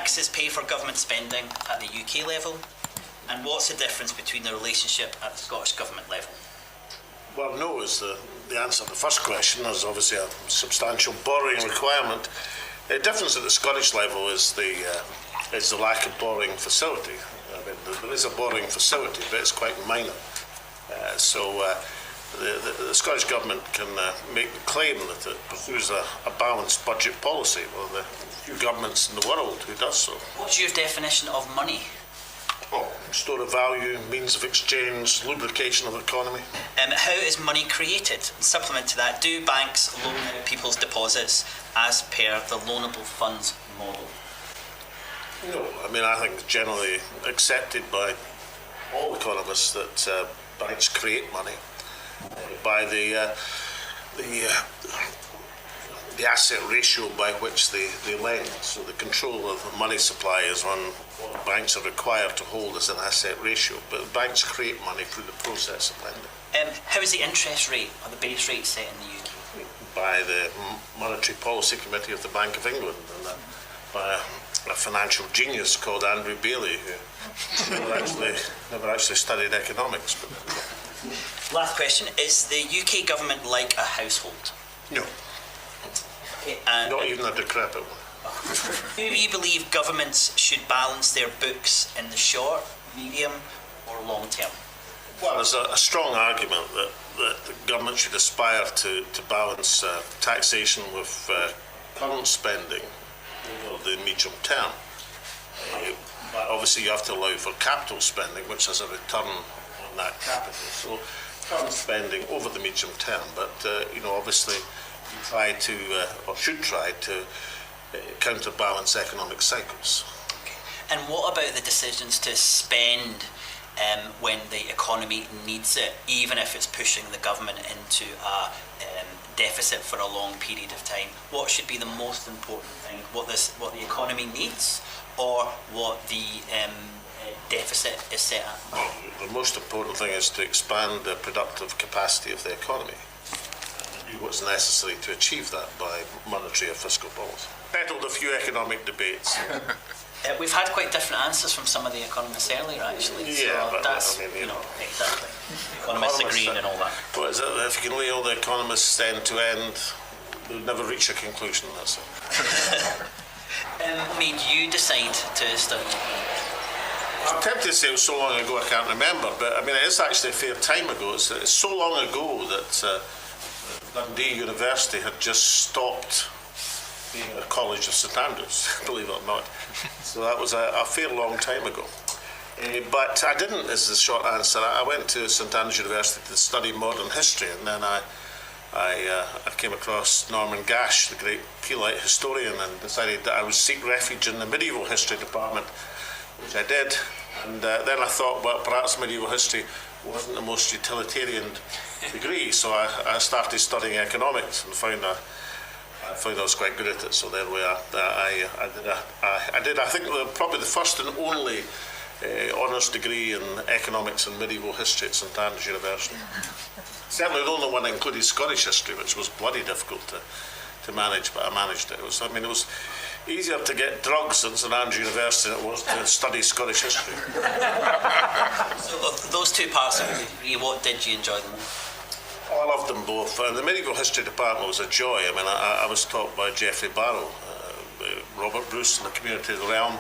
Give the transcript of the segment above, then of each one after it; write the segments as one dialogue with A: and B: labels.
A: taxes pay for government spending at the UK level? And what's the difference between the relationship at the Scottish Government level?
B: Well, no is the answer to the first question. There's obviously a substantial borrowing requirement. The difference at the Scottish level is the lack of borrowing facility. I mean, there is a borrowing facility, but it's quite minor. The Scottish Government can make the claim that it pursues a balanced budget policy. Well, the few governments in the world who does so.
A: What's your definition of money?
B: Oh, store of value, means of exchange, lubrication of the economy.
A: How is money created? And supplement to that, do banks loan out people's deposits as per the loanable funds model?
B: No, I mean, I think it's generally accepted by all economists that banks create money by the asset ratio by which they lend. So the control of the money supply is on what banks are required to hold as an asset ratio. But banks create money through the process of lending.
A: How is the interest rate or the base rate set in the UK?
B: By the Monetary Policy Committee of the Bank of England, and by a financial genius called Andrew Bailey, who never actually studied economics. But
A: last question, is the UK government like a household?
B: No.
A: Okay,
B: not even a decrepit one.
A: Do you believe governments should balance their books in the short, medium or long term?
B: Well, there's a strong argument that the government should aspire to balance taxation with current spending over the medium term. But obviously you have to allow for capital spending, which has a return on that capital. So current spending over the medium term, but obviously you try to, or should try to, counterbalance economic cycles.
A: Okay. And what about the decisions to spend when the economy needs it, even if it's pushing the government into a deficit for a long period of time? What should be the most important thing? What the economy needs, or what the deficit is set at?
B: Well, the most important thing is to expand the productive capacity of the economy. Do what's necessary to achieve that by monetary or fiscal policy. Settled a few economic debates.
A: We've had quite different answers from some of the economists earlier, actually.
B: Yeah,
A: so
B: but
A: that's, exactly. Economists agreeing and all that.
B: Well, is it, if you can lay all the economists end to end, they'll never reach a conclusion, that's it.
A: Made you decide to study?
B: I'm tempted to say it was so long ago I can't remember, but I mean it is actually a fair time ago. It's so long ago that Dundee University had just stopped being a college of St Andrews, believe it or not. So that was a fair long time ago. But I didn't, is the short answer. I went to St Andrews University to study modern history, and then I came across Norman Gash, the great Peelite historian, and decided that I would seek refuge in the medieval history department, which I did. And then I thought, well, perhaps medieval history wasn't the most utilitarian degree, so I started studying economics and found I was quite good at it. So there we are. I did. I think probably the first and only honours degree in economics and medieval history at St Andrews University. Certainly the only one that included Scottish history, which was bloody difficult to manage, but I managed it. It was easier to get drugs at St Andrews University than it was to study Scottish history.
A: So of those two parts of the degree, what did you enjoy the most?
B: Oh, I loved them both. The medieval history department was a joy. I mean, I was taught by Geoffrey Barrow, Robert Bruce in the Community of the Realm.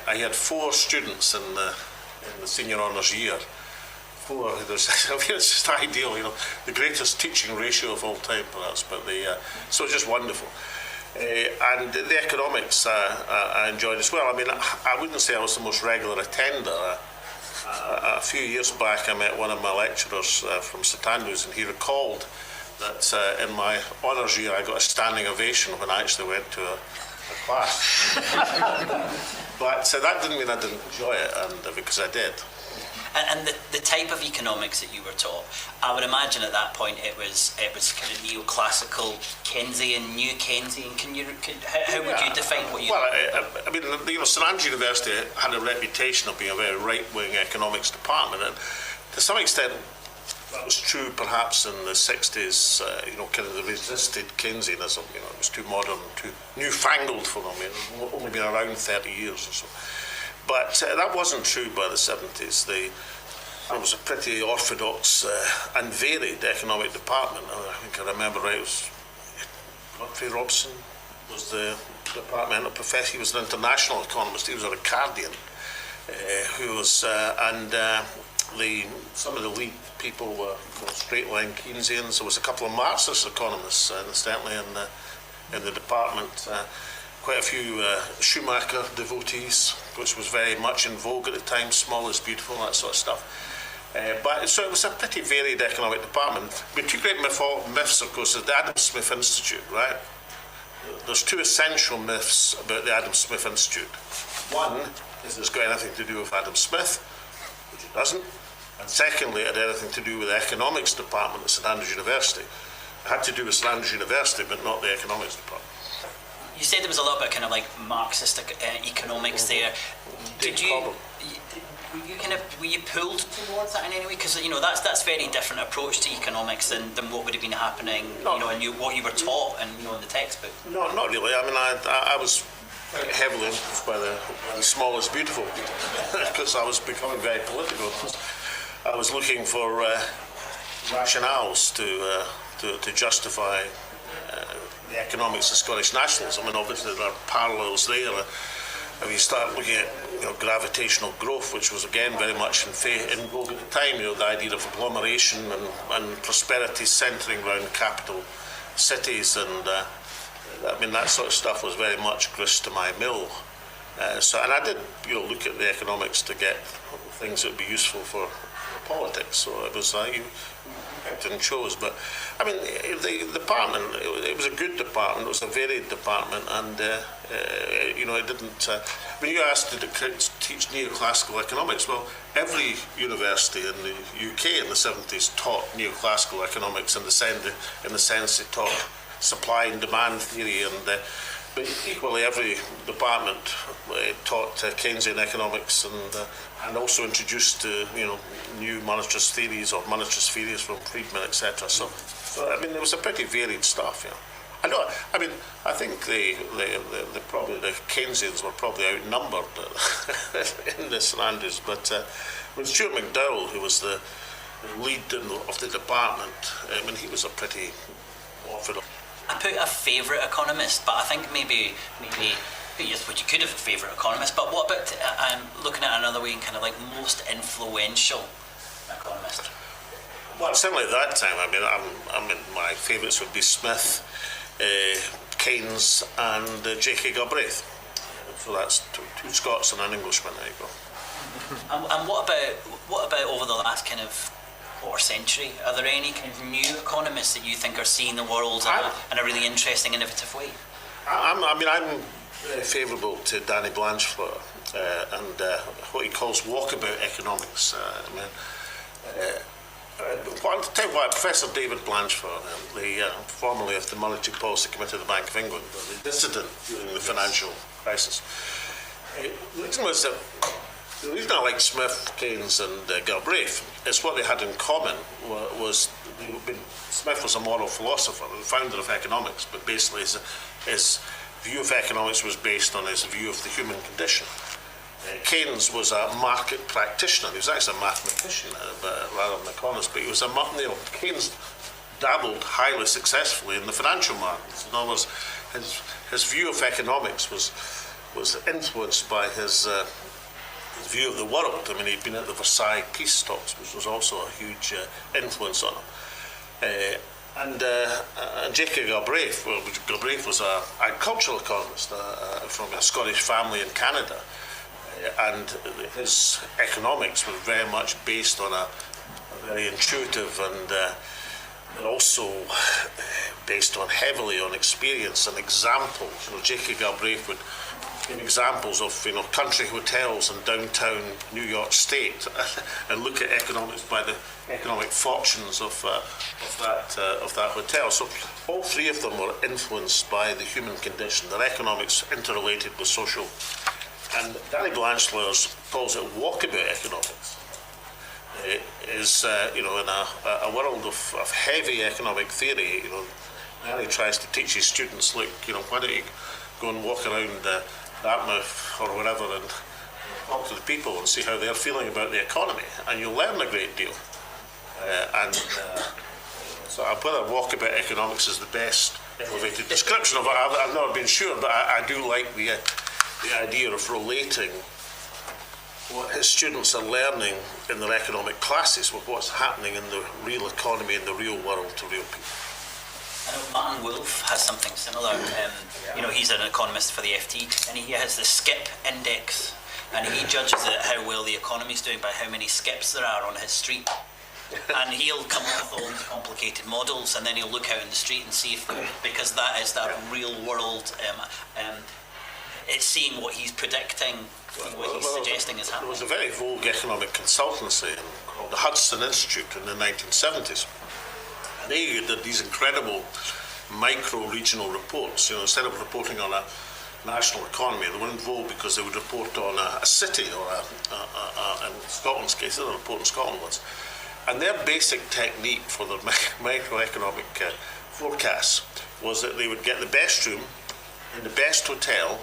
B: I had 4 students in the senior honours year. 4. It's just ideal, the greatest teaching ratio of all time, perhaps. But so it's just wonderful. And the economics I enjoyed as well. I mean, I wouldn't say I was the most regular attender. A few years back, I met one of my lecturers from St Andrews, and he recalled that in my honours year I got a standing ovation when I actually went to a class. But that didn't mean I didn't enjoy it, and because I did.
A: And the type of economics that you were taught, I would imagine at that point it was kind of neoclassical, Keynesian, New Keynesian. How would you define what you?
B: Well, I mean, St Andrews University had a reputation of being a very right-wing economics department, and to some extent, that was true perhaps in the 60s, kind of the resisted Keynesianism. It was too modern, too newfangled for them. It had only been around 30 years or so. But that wasn't true by the 70s. There was a pretty orthodox and varied economic department. I think I remember right, it was Godfrey Robson was the departmental professor. He was an international economist. He was a Ricardian, some of the lead people were straight-line Keynesians. There was a couple of Marxist economists, certainly in the department. Quite a few Schumacher devotees, which was very much in vogue at the time. Small is beautiful, that sort of stuff. So it was a pretty varied economic department. But two great myths, of course, is the Adam Smith Institute, right? There's two essential myths about the Adam Smith Institute. One is it's got anything to do with Adam Smith, which it doesn't. And secondly, it had anything to do with the economics department at St Andrews University. It had to do with St Andrews University, but not the economics department.
A: You said there was a little bit kind of like Marxist economics there. Were you pulled towards that in any way? Because that's very different approach to economics than what would have been happening, and what you were taught and in the textbook.
B: No, not really. I mean, I was heavily influenced by the small is beautiful, because I was becoming very political. I was looking for rationales to justify the economics of Scottish nationalism. I mean, obviously there are parallels there. If you start looking at gravitational growth, which was again very much in vogue at the time, the idea of agglomeration and prosperity centering around capital cities, and that sort of stuff was very much grist to my mill. And I did look at the economics to get things that would be useful for politics. So it was you picked and chose. But I mean, the department, it was a good department. It was a varied department, and it didn't. When you asked, did it teach neoclassical economics? Well, every university in the UK in the 70s taught neoclassical economics in the sense it taught supply and demand theory, but equally every department taught Keynesian economics and also introduced new monetarist theories or monetarist theories from Friedman, etc. So I mean, it was a pretty varied stuff. I think probably the Keynesians were probably outnumbered in this St Andrews, but when Stuart McDowell, who was the lead of the department, he was a pretty orthodox.
A: I put a favourite economist, but I think maybe you could have a favourite economist, but what about looking at another way and kind of like most influential economist?
B: Well, certainly at that time, my favourites would be Smith, Keynes and J.K. Galbraith. So that's two Scots and an Englishman, there you go.
A: And what about over the last kind of quarter century? Are there any kind of new economists that you think are seeing the world in a really interesting, innovative way? I'm
B: very favourable to Danny Blanchflower and what he calls walkabout economics. I'll tell you what, Professor David Blanchflower, formerly of the Monetary Policy Committee of the Bank of England, the dissident during the financial crisis. The reason I like Smith, Keynes and Galbraith is what they had in common was Smith was a moral philosopher, the founder of economics, but basically his view of economics was based on his view of the human condition. Keynes was a market practitioner. He was actually a mathematician rather than an economist, but Keynes dabbled highly successfully in the financial markets. In other words, his view of economics was influenced by his view of the world. I mean, he'd been at the Versailles peace talks, which was also a huge influence on him. And J.K. Galbraith, Galbraith was an agricultural economist from a Scottish family in Canada, and his economics were very much based on a very intuitive and also based on heavily on experience and examples. J.K. Galbraith would give examples of country hotels in downtown New York State and look at economics by the economic fortunes of that hotel. So all three of them were influenced by the human condition. Their economics interrelated with social. And Danny Blanchflower calls it walkabout economics. is, in a world of heavy economic theory, and he tries to teach his students, look, why don't you go and walk around Dartmouth or wherever and talk to the people and see how they're feeling about the economy, and you'll learn a great deal. So whether walkabout economics is the best elevated description of it, I've never been sure, but I do like the idea of relating what his students are learning in their economic classes with what's happening in the real economy, in the real world, to real people.
A: I know Martin Wolf has something similar. He's an economist for the FT, and he has the skip index, and he judges how well the economy's doing by how many skips there are on his street. And he'll come up with all these complicated models, and then he'll look out in the street and see if, because that is that real world, it's seeing what he's predicting, what he's suggesting is happening.
B: There was a very vogue economic consultancy called the Hudson Institute in the 1970s. And they did these incredible micro-regional reports. Instead of reporting on a national economy, they were in vogue because they would report on a city, or in Scotland's case, they report in Scotland once. And their basic technique for their microeconomic forecasts was that they would get the best room in the best hotel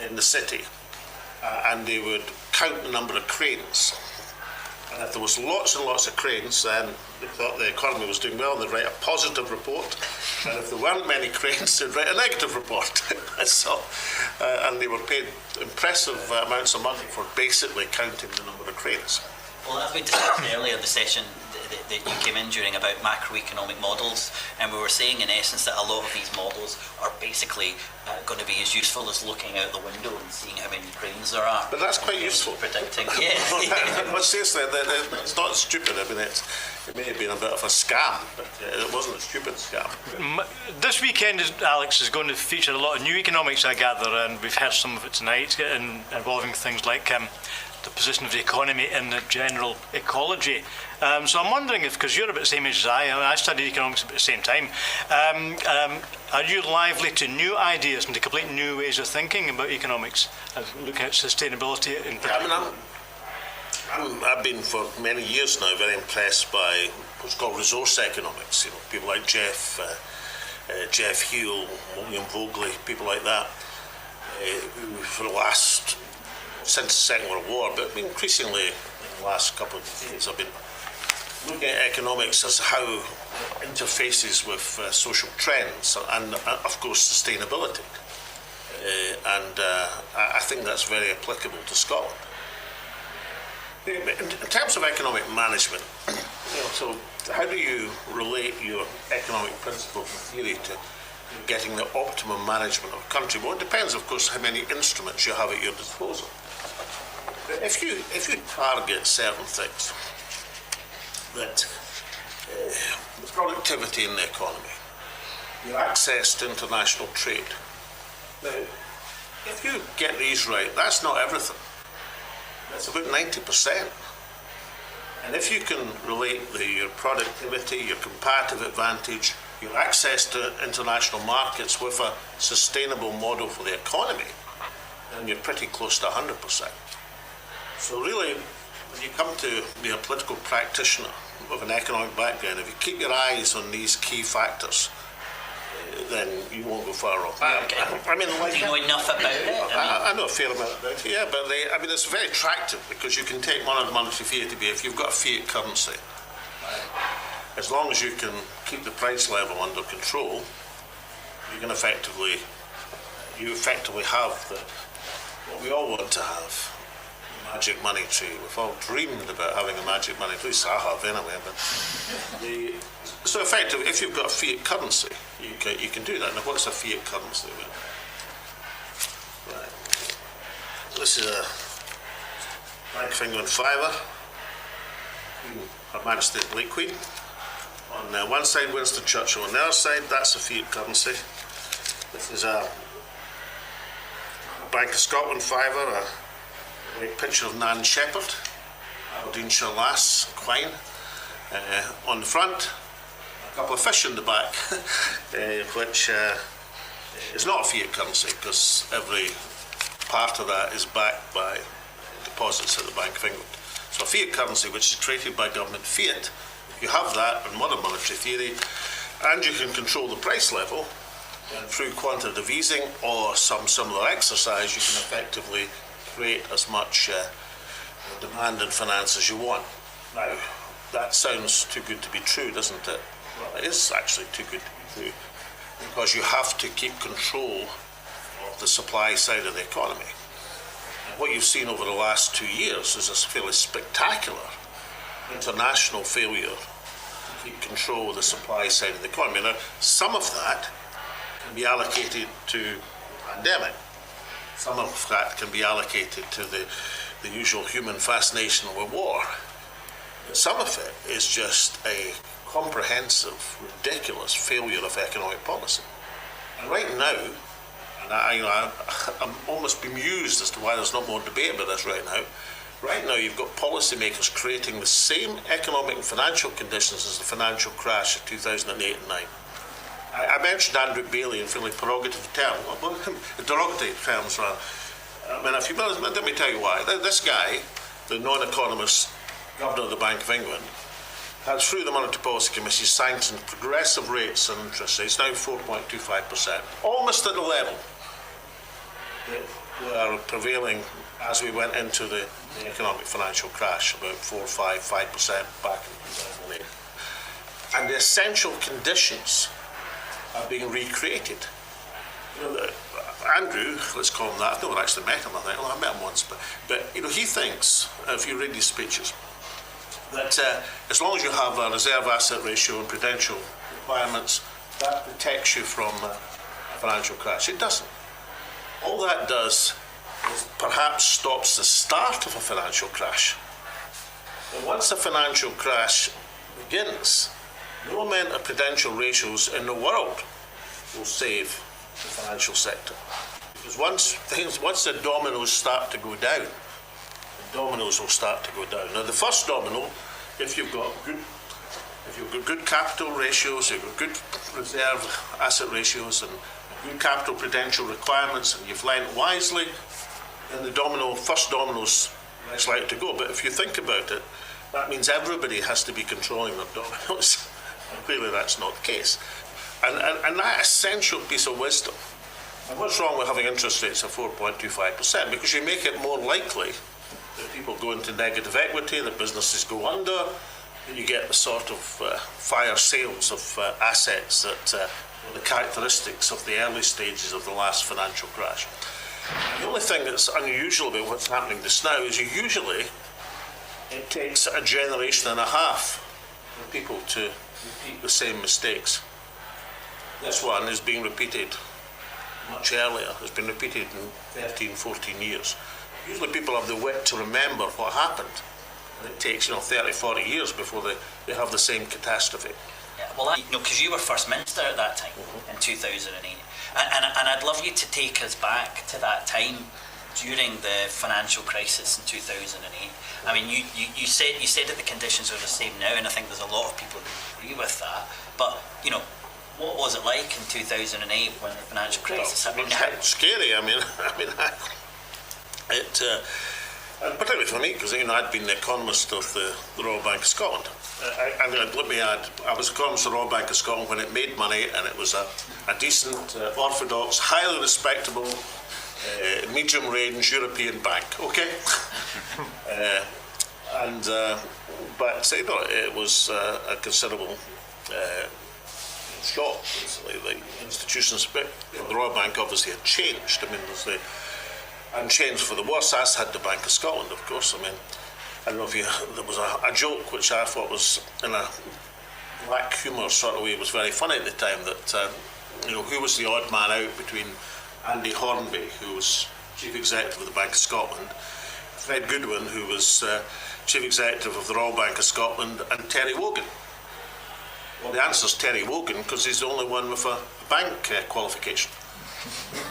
B: in the city, and they would count the number of cranes. And if there was lots and lots of cranes, then they thought the economy was doing well, and they'd write a positive report. And if there weren't many cranes, they'd write a negative report. And they were paid impressive amounts of money for basically counting the number of cranes.
A: Well, as we discussed earlier in the session that you came in during about macroeconomic models, and we were saying in essence that a lot of these models are basically going to be as useful as looking out the window and seeing how many cranes there are.
B: But that's quite useful.
A: Predicting, yeah.
B: But seriously, it's not stupid. I mean, it may have been a bit of a scam, but it wasn't a stupid scam.
C: This weekend, Alex, is going to feature a lot of new economics, I gather, and we've heard some of it tonight, involving things like the position of the economy in the general ecology. So I'm wondering if, because you're about the same age as I studied economics at the same time, are you lively to new ideas and to complete new ways of thinking about economics, looking at sustainability in particular?
B: I've been for many years now very impressed by what's called resource economics. People like Jeff Hill, William Vogley, people like that, who for the last, since the Second World War, but increasingly in the last couple of decades, have been looking at economics as how it interfaces with social trends and, of course, sustainability. I think that's very applicable to Scotland. In terms of economic management, so how do you relate your economic principles and theory to getting the optimum management of a country? Well, it depends, of course, how many instruments you have at your disposal. If you target certain things, that the productivity in the economy, your access to international trade, now, if you get these right, that's not everything. That's about 90%. And if you can relate your productivity, your comparative advantage, your access to international markets with a sustainable model for the economy, then you're pretty close to 100%. So really, when you come to be a political practitioner with an economic background, if you keep your eyes on these key factors, then you won't go far wrong.
A: I mean, do you know enough about it?
B: I know a fair amount about it, yeah, but it's very attractive because you can take monetary theory to be, if you've got a fiat currency, as long as you can keep the price level under control, you can effectively have what we all want to have. Magic money tree. We've all dreamed about having a magic money tree. At least I have anyway. But so effectively, if you've got a fiat currency, you can do that. Now, what's a fiat currency? Right. This is a Bank of England fiver. Her Majesty the late Queen. On one side, Winston Churchill. On the other side, that's a fiat currency. This is a Bank of Scotland fiver. A picture of Nan Shepherd, Aberdeenshire lass, Quine. On the front, a couple of fish in the back, which is not a fiat currency because every part of that is backed by deposits at the Bank of England. So a fiat currency which is created by government fiat, you have that in modern monetary theory, and you can control the price level, and through quantitative easing or some similar exercise, you can effectively create as much demand and finance as you want. Now, that sounds too good to be true, doesn't it? Well, it is actually too good to be true, because you have to keep control of the supply side of the economy. And what you've seen over the last 2 years is a fairly spectacular international failure to keep control of the supply side of the economy. Now, some of that can be allocated to the pandemic. Some of that can be allocated to the usual human fascination with war. But some of it is just a comprehensive, ridiculous failure of economic policy. And right now, and I'm almost bemused as to why there's not more debate about this right now. Right now, you've got policymakers creating the same economic and financial conditions as the financial crash of 2008 and 9. I mentioned Andrew Bailey in fairly derogatory terms, rather. I mean, if you let me tell you why. This guy, the non-economist governor of the Bank of England, had through the Monetary Policy Commission sanctioned progressive rates and interest rates, now 4.25%, almost at the level that were prevailing as we went into the economic financial crash, about 5% back in 2008. And the essential conditions are being recreated. Andrew, let's call him that. I've never actually met him, I think. Well, I met him once, but he thinks, if you read his speeches, that as long as you have a reserve asset ratio and prudential requirements, that protects you from a financial crash. It doesn't. All that does is perhaps stops the start of a financial crash. But once a financial crash begins, no amount of prudential ratios in the world will save the financial sector. Because once the dominoes start to go down, the dominoes will start to go down. Now, the first domino, if you've got good capital ratios, you've got good reserve asset ratios, and good capital prudential requirements, and you've lent wisely, then the first domino's less likely to go. But if you think about it, that means everybody has to be controlling their dominoes. And clearly that's not the case. And that essential piece of wisdom. And what's wrong with having interest rates of 4.25%? Because you make it more likely that people go into negative equity, that businesses go under, and you get the sort of fire sales of assets that were the characteristics of the early stages of the last financial crash. The only thing that's unusual about what's happening just now is usually it takes a generation and a half for people to repeat the same mistakes. This one is being repeated much earlier. It's been repeated in 13, 14 years. Usually people have the wit to remember what happened. And it takes 30, 40 years before they have the same catastrophe.
A: Yeah, well, because you were First Minister at that time, in 2008. And I'd love you to take us back to that time during the financial crisis in 2008. I mean, you said that the conditions are the same now, and I think there's a lot of people who agree with that. But, what was it like in 2008 when the financial crisis happened?
B: It's scary. And particularly for me, because I'd been the economist of the Royal Bank of Scotland. And let me add, I was economist of the Royal Bank of Scotland when it made money, and it was a decent, orthodox, highly respectable, medium-range European bank. Okay, but it was a considerable shock. The institutions, the Royal Bank obviously had changed. And changed for the worse, as had the Bank of Scotland, of course. I don't know if there was a joke which I thought was in a black humour sort of way, was very funny at the time, that who was the odd man out between Andy Hornby, who was Chief Executive of the Bank of Scotland, Fred Goodwin, who was Chief Executive of the Royal Bank of Scotland, and Terry Wogan. Well, the answer's Terry Wogan, because he's the only one with a bank qualification.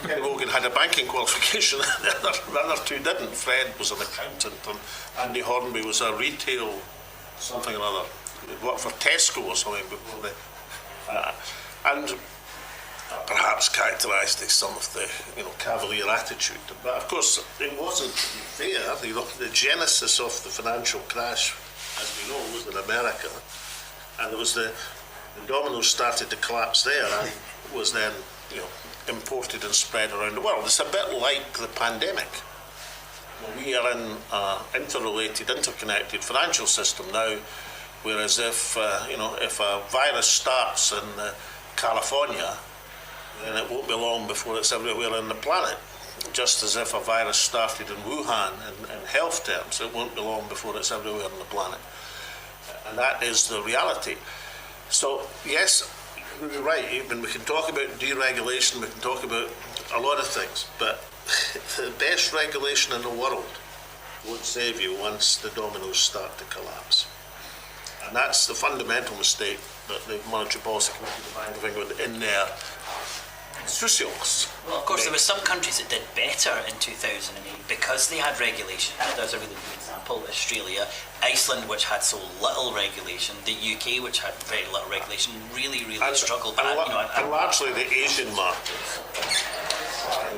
B: Terry Wogan had a banking qualification, the other two didn't. Fred was an accountant, and Andy Hornby was a retail something or other. He worked for Tesco or something before and perhaps characterised as some of the cavalier attitude. But of course, it wasn't fair. The genesis of the financial crash, as we know, was in America, and it was the dominoes started to collapse there, and was then imported and spread around the world. It's a bit like the pandemic. We are in an interrelated, interconnected financial system now, whereas if a virus starts in California, then it won't be long before it's everywhere on the planet. Just as if a virus started in Wuhan in health terms, it won't be long before it's everywhere on the planet. And that is the reality. So, yes, you're right. I mean, we can talk about deregulation, we can talk about a lot of things, but the best regulation in the world won't save you once the dominoes start to collapse. And that's the fundamental mistake that the Monetary Policy Committee of the Bank of England in their socials.
A: Well, of course, there were some countries that did better in 2008 because they had regulation. There's a really good example: Australia, Iceland, which had so little regulation, the UK, which had very little regulation, really struggled. But
B: and largely the Asian markets,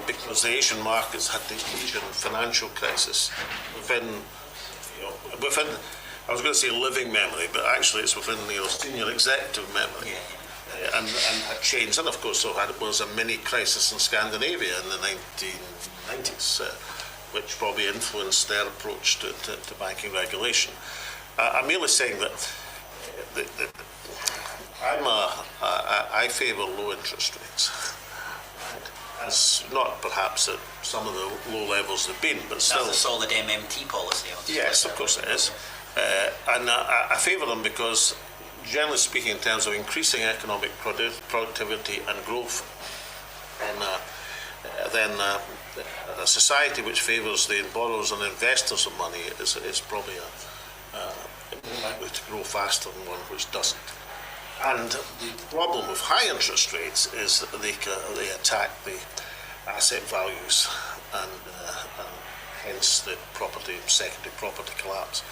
B: because the Asian markets had the Asian financial crisis within. I was going to say living memory, but actually it's within senior executive memory. Yeah. And had changed, and of course there was a mini crisis in Scandinavia in the 1990s, which probably influenced their approach to banking regulation. I'm merely saying that I favour low interest rates, as not perhaps at some of the low levels they've been, but still.
A: That's a solid MMT policy.
B: Yes, of course it is. And I favour them because, generally speaking, in terms of increasing economic productivity and growth, and then a society which favours the borrowers and investors of money is probably more likely to grow faster than one which doesn't. And the problem with high interest rates is that they attack the asset values and hence the secondary property collapse.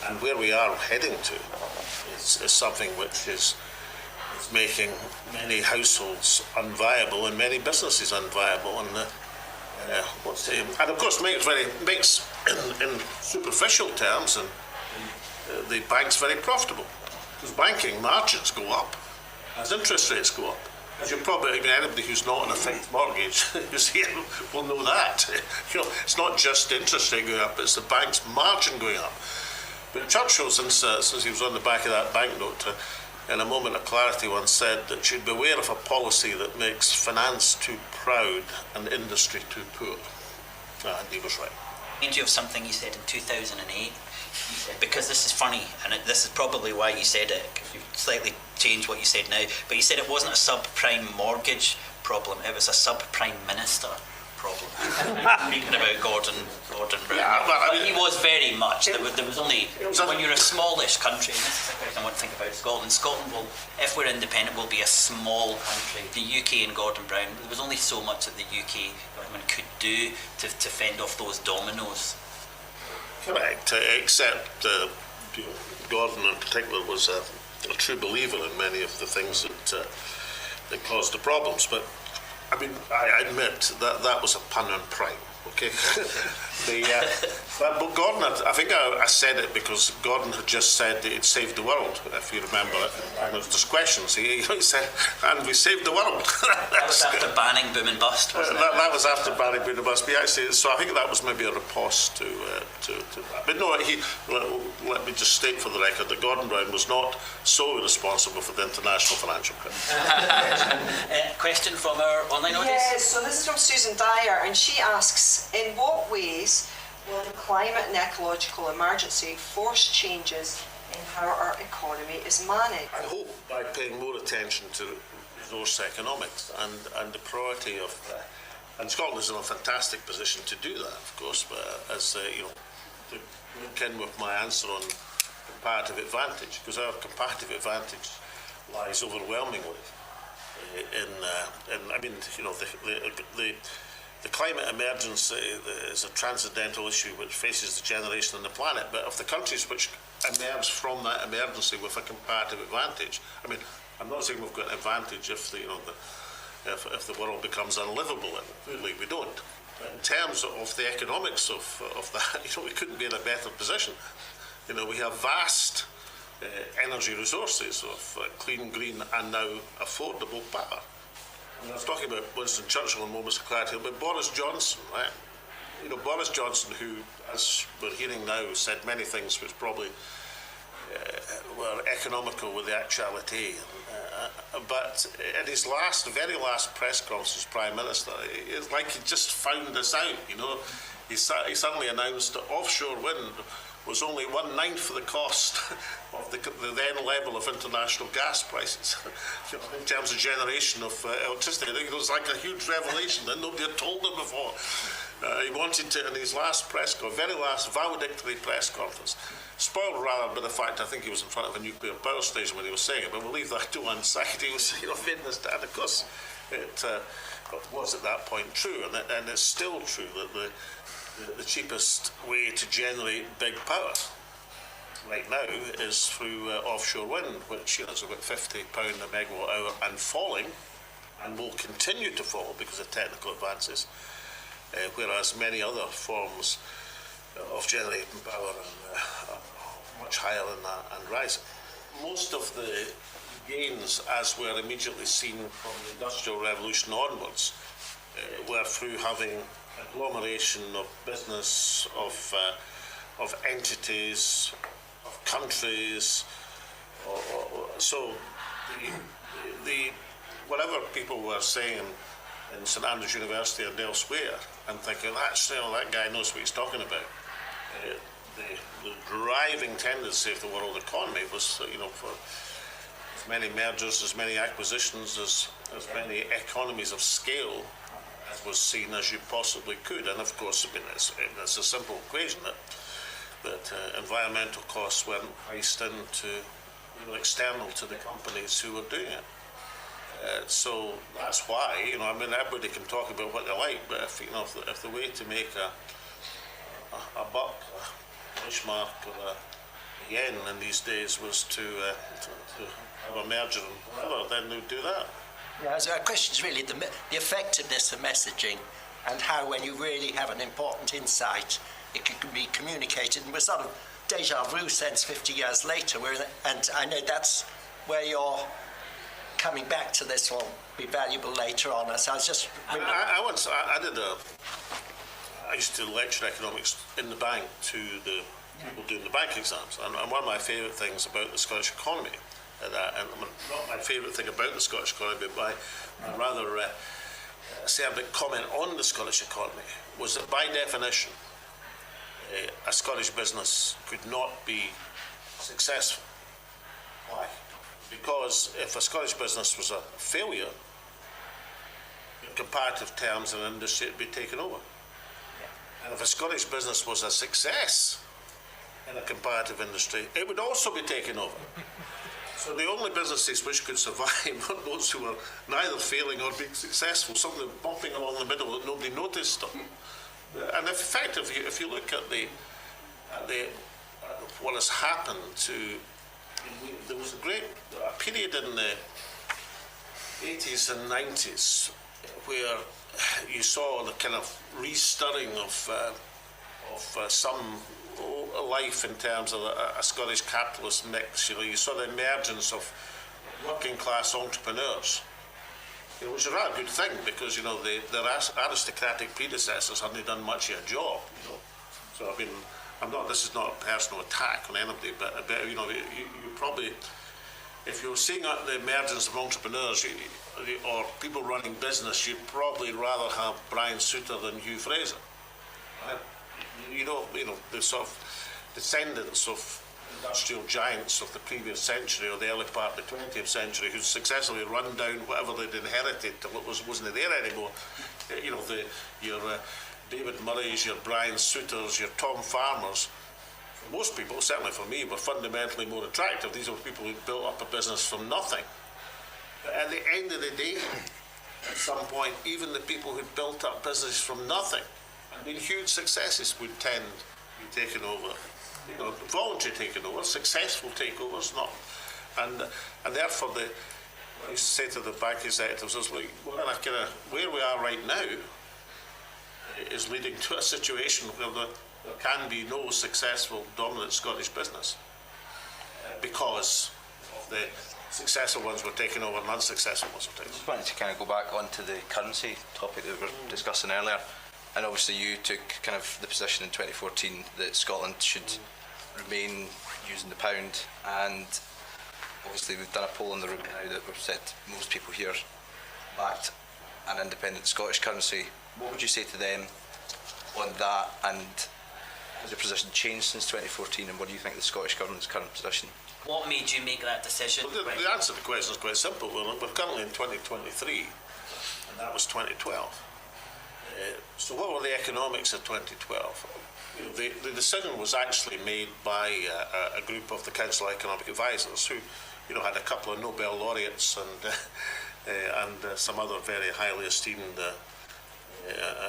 B: And where we are heading to is something which is making many households unviable and many businesses unviable, and of course makes in superficial terms and the banks very profitable, because banking margins go up as interest rates go up. As you probably, anybody who's not on a fixed mortgage will know that. It's not just interest rate going up; it's the bank's margin going up. But Churchill, since he was on the back of that banknote, in a moment of clarity once said that she'd beware of a policy that makes finance too proud and industry too poor. And he was right.
A: Remind you of something you said in 2008. You said, because this is funny, and this is probably why you said it, because you've slightly changed what you said now, but you said it wasn't a subprime mortgage problem, it was a subprime minister problem. Speaking about Gordon Brown.
B: Yeah, but
A: he was very much. There was only, when you're a smallish country, and this is a question I want to think about Scotland. Scotland will, if we're independent, will be a small country. The UK and Gordon Brown, there was only so much that the UK government could do to fend off those dominoes.
B: Correct, except Gordon in particular was a true believer in many of the things that caused the problems. But I admit that was a pun on prime. Okay, but Gordon, I think I said it because Gordon had just said that he'd saved the world, if you remember it. And there was questions. He said, and we saved the world.
A: That was after banning boom and bust, wasn't it?
B: That was after banning boom and bust. But actually, so I think that was maybe a riposte to that. But no, let me just state for the record that Gordon Brown was not solely responsible for the international financial crisis.
A: Question from our online audience?
D: Yes, so this is from Susan Dyer, and she asks, in what ways will the climate and ecological emergency force changes in how our economy is managed?
B: I hope by paying more attention to resource economics and the priority of, and Scotland is in a fantastic position to do that, of course, but as to link in with my answer on comparative advantage, because our comparative advantage lies overwhelmingly the climate emergency is a transcendental issue which faces the generation and the planet, but of the countries which emerge from that emergency with a comparative advantage, I'm not saying we've got an advantage if if the world becomes unlivable, and clearly we don't. But in terms of the economics of that, we couldn't be in a better position. We have vast energy resources of clean, green, and now affordable power. I was talking about Winston Churchill in moments of clarity, but Boris Johnson, right? Boris Johnson, who, as we're hearing now, said many things which probably were economical with the actuality. But in his very last press conference as Prime Minister, it's like he just found this out. He suddenly announced that offshore wind was only 1/9 of the cost of the then level of international gas prices. In terms of generation of electricity, it was like a huge revelation that nobody had told him before. He wanted to, in his last very last valedictory press conference, spoiled rather by the fact I think he was in front of a nuclear power station when he was saying it, but we'll leave that to one side. He was making this down. Of course, it was at that point true, and it's still true that the cheapest way to generate big power right now is through offshore wind, which is about £50 a megawatt hour and falling, and will continue to fall because of technical advances, whereas many other forms of generating power are much higher than that and rising. Most of the gains, as were immediately seen from the Industrial Revolution onwards, were through having agglomeration of business, of entities, of countries. So the whatever people were saying in St Andrews University and elsewhere, and thinking that guy knows what he's talking about. The driving tendency of the world economy was, for as many mergers, as many acquisitions, as many economies of scale as was seen as you possibly could. And of course, it's a simple equation that environmental costs weren't priced into, external to the companies who were doing it. So that's why, everybody can talk about what they like, but if the way to make a buck, a Bismarck, or a yen in these days was to have a merger and whatever, then they'd do that.
E: Yeah, so our question is really the effectiveness of messaging, and how, when you really have an important insight, it can be communicated. And we're sort of deja vu sense 50 years later, and I know that's where you're coming back to. This will be valuable later on. So I was just... I used to lecture economics in the bank to the people doing the bank exams, and one of my favourite things about the Scottish economy, and not my favourite thing about the Scottish economy, but rather say a bit comment on the Scottish economy, was that by definition a Scottish business could not be successful. Why? Because if a Scottish business was a failure, in comparative terms in an industry, it would be taken over. And if a Scottish business was a success in a comparative industry, it would also be taken over. So the only businesses which could survive were those who were neither failing or being successful, something bumping along the middle that nobody noticed them. And effectively, if you look at what has happened to... There was a period in the 80s and 90s where you saw the kind of restirring of some life in terms of a Scottish capitalist mix. You saw the emergence of working class entrepreneurs, which is a rather good thing, because their aristocratic predecessors hadn't done much of a job. So this is not a personal attack on anybody, but you probably, if you're seeing the emergence of entrepreneurs or people running business, you'd probably rather have Brian Souter than Hugh Fraser. Right? The sort of descendants of industrial giants of the previous century or the early part of the 20th century, who successfully run down whatever they'd inherited till it wasn't there anymore. Your David Murrays, your Brian Souters, your Tom Farmers, for most people, certainly for me, were fundamentally more attractive. These were people who built up a business from nothing. But at the end of the day, at some point, even the people who built up business from nothing and been huge successes would tend to be taken over. Voluntary taken over, successful takeovers, not, and therefore I used to say to the bank executives, I was like, well, where we are right now is leading to a situation where there can be no successful dominant Scottish business because of the successful ones were taken over and unsuccessful ones were taken over.
F: I just wanted to kind of go back onto the currency topic that we were discussing earlier, and obviously you took kind of the position in 2014 that Scotland should remain using the pound, and obviously we've done a poll in the room now that we've said most people here backed an independent Scottish currency. What would you say to them on that, and has your position changed since 2014, and what do you think of the Scottish Government's current position?
A: What made you make that decision?
E: Well, the answer to the question is quite simple. We're currently in 2023, and that was 2012. So what were the economics of 2012? The decision was actually made by a group of the Council of Economic Advisors who, had a couple of Nobel laureates and some other very highly esteemed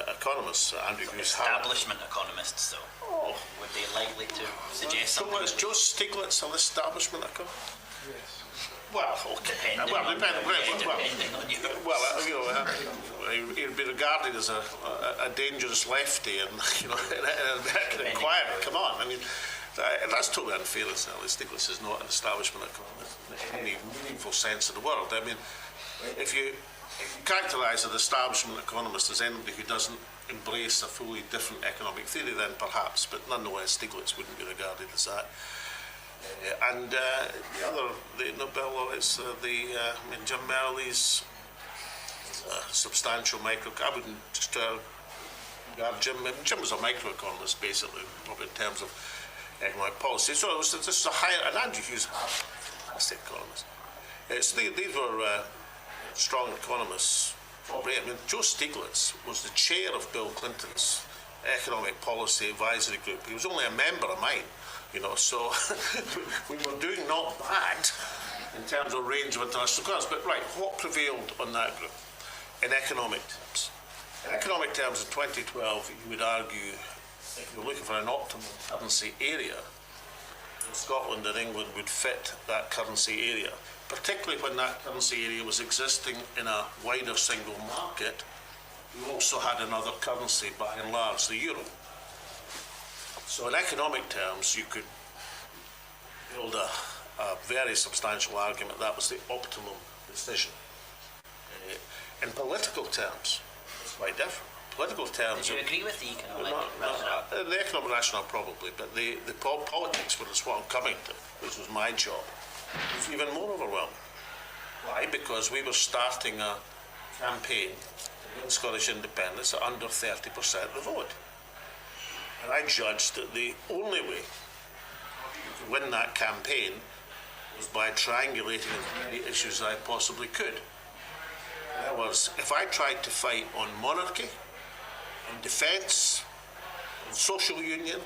E: economists. Andrew Hughes
A: Establishment economists, though.
E: Oh.
A: Would they likely to suggest something?
E: So is Joe Stiglitz an establishment economist? Yes. Well, okay.
A: Depending on you.
E: He'd be regarded as a dangerous lefty and, in an inquiry. Come on, I mean, that's totally unfair. Stiglitz is not an establishment economist in any meaningful sense of the word. I mean, if you characterise an establishment economist as anybody who doesn't embrace a fully different economic theory, then perhaps, but nonetheless Stiglitz wouldn't be regarded as that. The Nobel laureates, Jim Merrill's substantial micro. I wouldn't just regard Jim. Jim was a microeconomist, basically, probably in terms of economic policy. So this is a higher, and Andrew Hughes, fantastic economist. So these were strong economists. I mean, Joe Stiglitz was the chair of Bill Clinton's Economic Policy Advisory Group. He was only a member of mine, so we were doing not bad in terms of range of international currencies. But right, what prevailed on that group in economic terms? In economic terms, in 2012, you would argue, if you're looking for an optimal currency area, Scotland and England would fit that currency area, particularly when that currency area was existing in a wider single market. We also had another currency, by and large, the euro. So in economic terms, you could build a very substantial argument that was the optimum decision. In political terms, it's quite different. Political terms.
A: Do you agree with the economic rationale?
E: The economic rationale probably, but the politics, which is what I'm coming to, which was my job, was even more overwhelming. Why? Because we were starting a campaign in Scottish independence at under 30% of the vote. And I judged that the only way to win that campaign was by triangulating as many issues as I possibly could. That was, if I tried to fight on monarchy, on defence, on social union,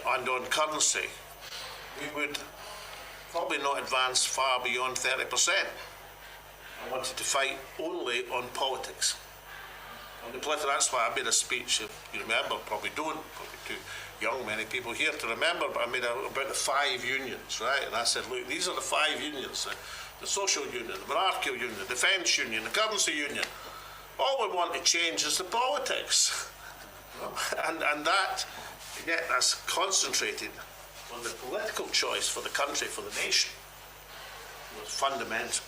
E: and on currency, we would probably not advance far beyond 30%. I wanted to fight only on politics. On the political, that's why I made a speech, if you remember, probably don't, probably too young, many people here to remember, but I made about the 5 unions, right? And I said, look, these are the 5 unions, the social union, the monarchical union, the defence union, the currency union. All we want to change is the politics. And that, again, that's concentrated on the political choice for the country, for the nation, was fundamental.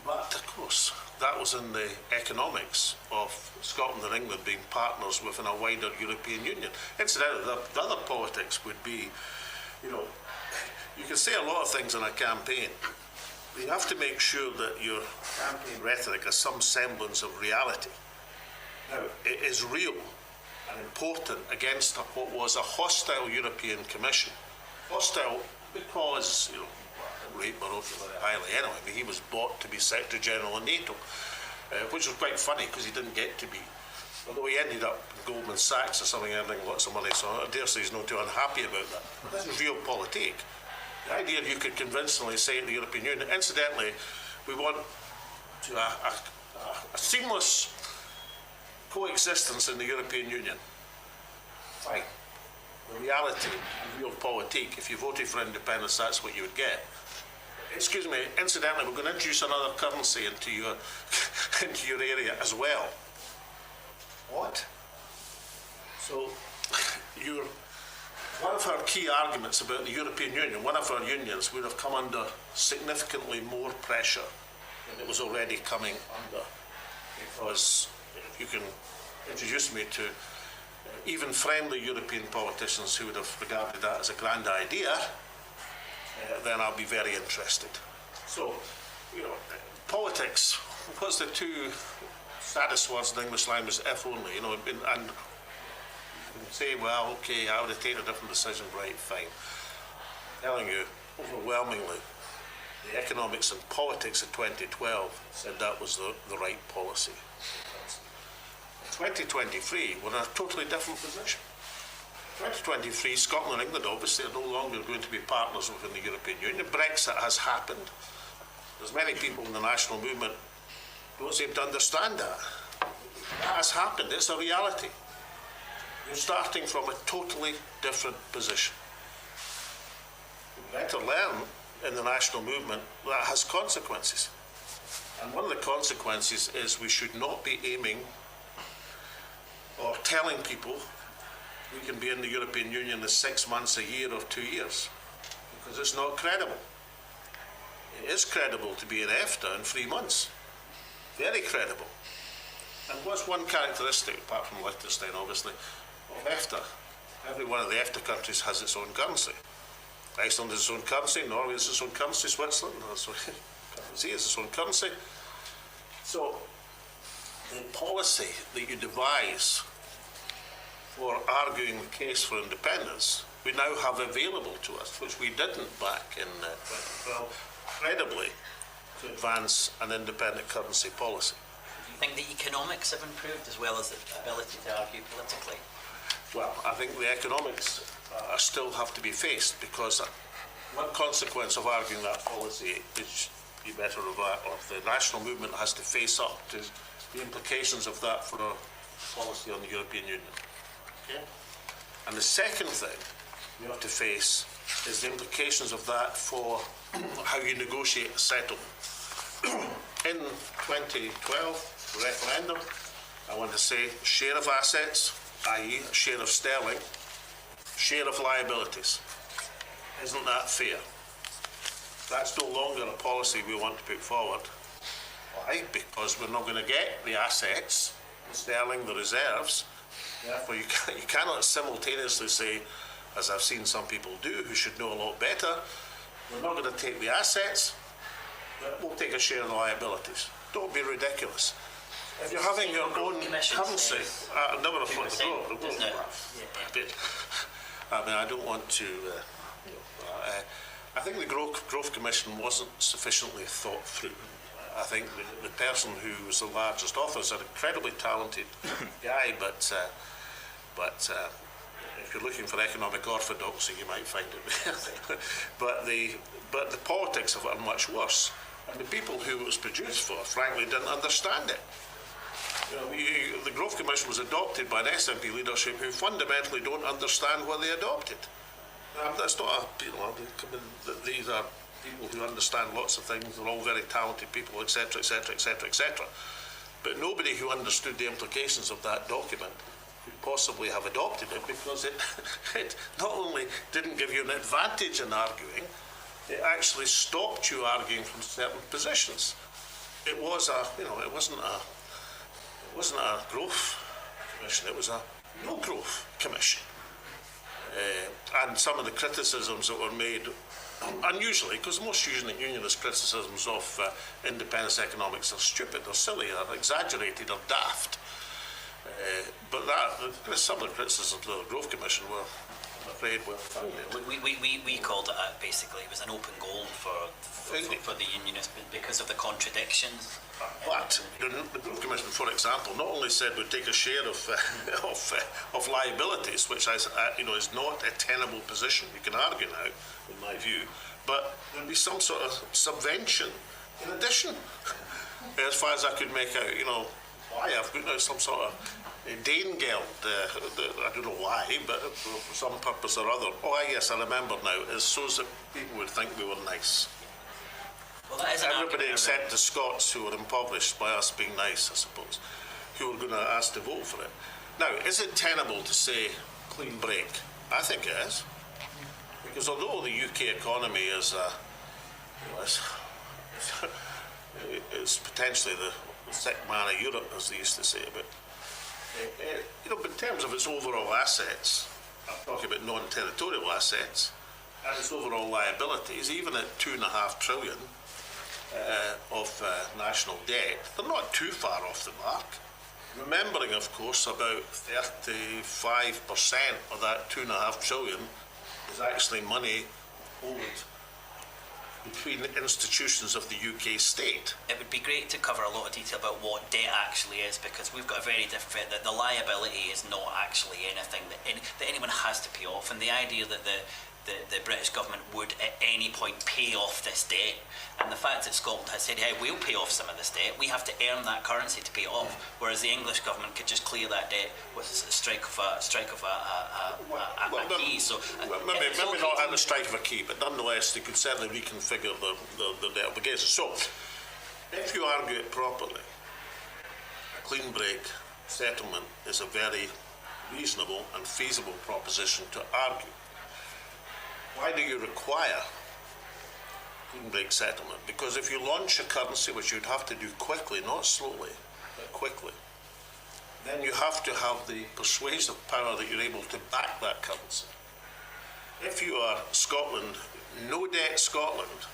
E: But of course, that was in the economics of Scotland and England being partners within a wider European Union. Incidentally, the other politics would be, you can say a lot of things in a campaign. You have to make sure that your campaign rhetoric has some semblance of reality. Now, it is real and important against what was a hostile European Commission. Hostile because, rate Barroso very highly anyway. I mean, he was bought to be Secretary General of NATO, which was quite funny because he didn't get to be. Although he ended up in Goldman Sachs or something, earning lots of money, so I dare say he's not too unhappy about that. This is realpolitik. The idea you could convincingly say to the European Union, incidentally, we want to a seamless coexistence in the European Union. Fine. The reality, realpolitik, if you voted for independence, that's what you would get.
B: Excuse me, incidentally, we're going to introduce another currency into your, into your area as well.
E: What?
B: So, one of our key arguments about the European Union, one of our unions would have come under significantly more pressure than it was already coming under, because if you can introduce me to even friendly European politicians who would have regarded that as a grand idea, then I'll be very interested. So, politics, what's the two saddest words in the English language? If only, and say, well, okay, I would have taken a different decision, right, fine. I'm telling you, overwhelmingly, the economics and politics of 2012 said that was the right policy. In 2023, we're in a totally different position. 2023, Scotland and England obviously are no longer going to be partners within the European Union. Brexit has happened. There's many people in the national movement who don't seem to understand that. That has happened. It's a reality. You're starting from a totally different position. You better learn in the national movement that has consequences. And one of the consequences is we should not be aiming or telling people we can be in the European Union in 6 months, a year, or 2 years, because it's not credible. It is credible to be in EFTA in 3 months. Very credible. And what's one characteristic, apart from Liechtenstein, obviously, of EFTA? Every one of the EFTA countries has its own currency. Iceland has its own currency, Norway has its own currency, Switzerland has its own currency. So, the policy that you devise for arguing the case for independence, we now have available to us, which we didn't back in 2012, credibly, to advance an independent currency policy.
A: Do you think the economics have improved as well as the ability to argue politically?
B: Well, I think the economics still have to be faced, because one consequence of arguing that policy is you better have that, or the national movement has to face up to the implications of that for a policy on the European Union. Okay? And the second thing you have to face is the implications of that for how you negotiate a settlement. In 2012, referendum, I want to say share of assets, i.e. share of sterling, share of liabilities. Isn't that fair? That's no longer a policy we want to put forward. Why? Because we're not going to get the assets, the sterling, the reserves. Therefore, you cannot simultaneously say, as I've seen some people do, who should know a lot better, we're not going to take the assets, but we'll take a share of the liabilities. Don't be ridiculous. If you're having your own currency, I've never thought the I mean, I don't want to. I think the Growth Commission wasn't sufficiently thought through. I think the person who was the largest author is an incredibly talented guy, but if you're looking for economic orthodoxy, you might find it. but the politics of it are much worse, and the people who it was produced for, frankly, didn't understand it. The Growth Commission was adopted by an SNP leadership who fundamentally don't understand what they adopted. That's not these are people who understand lots of things. They're all very talented people, etc., etc., etc., etc. But nobody who understood the implications of that document could possibly have adopted it, because it not only didn't give you an advantage in arguing, it actually stopped you arguing from certain positions. It was it wasn't a growth commission. It was a no growth commission. And some of the criticisms that were made, unusually, because most unionist criticisms of independence economics are stupid, or silly, or exaggerated, or daft. But some of the criticisms of the Growth Commission were, I'm afraid, were founded.
A: We called it basically, it was an open goal for the unionists because of the contradictions.
B: But the Growth Commission, for example, not only said we'd take a share of liabilities, which is not a tenable position, you can argue now, in my view, but there'd be some sort of subvention in addition, as far as I could make out, why I've got some sort of Danegeld, I don't know why, but for some purpose or other. Oh, yes, I remember now, is so that people would think we were nice.
A: Well, that is an
B: everybody
A: argument
B: except the Scots, who were impoverished by us being nice, I suppose, who were going to ask to vote for it. Now, is it tenable to say clean break? I think it is. Because although the UK economy is, is potentially the sick man of Europe, as they used to say, but but in terms of its overall assets, I'm talking about non-territorial assets, and its overall liabilities, even at £2.5 trillion of national debt, they're not too far off the mark. Remembering, of course, about 35% of that £2.5 trillion is actually money owed between institutions of the UK state.
A: It would be great to cover a lot of detail about what debt actually is, because we've got a very different that the liability is not actually anything that anyone has to pay off, and the idea that the British government would at any point pay off this debt, and the fact that Scotland has said, hey, we'll pay off some of this debt, we have to earn that currency to pay it off, whereas the English government could just clear that debt with a strike of a key. So
B: maybe not at the strike of a key, but nonetheless they could certainly reconfigure the debt obligations. So, if you argue it properly, a clean break settlement is a very reasonable and feasible proposition to argue. Why do you require clean break settlement? Because if you launch a currency, which you'd have to do quickly, not slowly, but quickly, then you have to have the persuasive power that you're able to back that currency. If you are Scotland, no debt Scotland,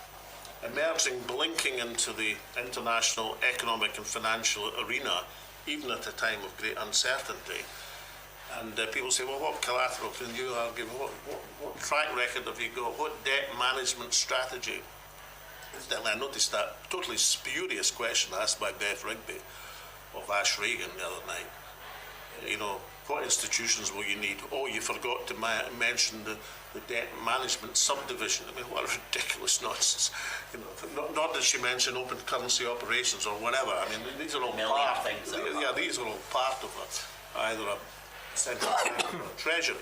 B: emerging, blinking into the international economic and financial arena, even at a time of great uncertainty, and people say, well, what collateral can you argue? What track record have you got? What debt management strategy? Incidentally, I noticed that totally spurious question asked by Bev Rigby of Ash Regan the other night. You know, what institutions will you need? Oh, you forgot to mention the debt management subdivision. I mean, what a ridiculous nonsense. You know, not that she mentioned open currency operations or whatever. I mean, these are all part. These are all part of either a central bank or a treasury.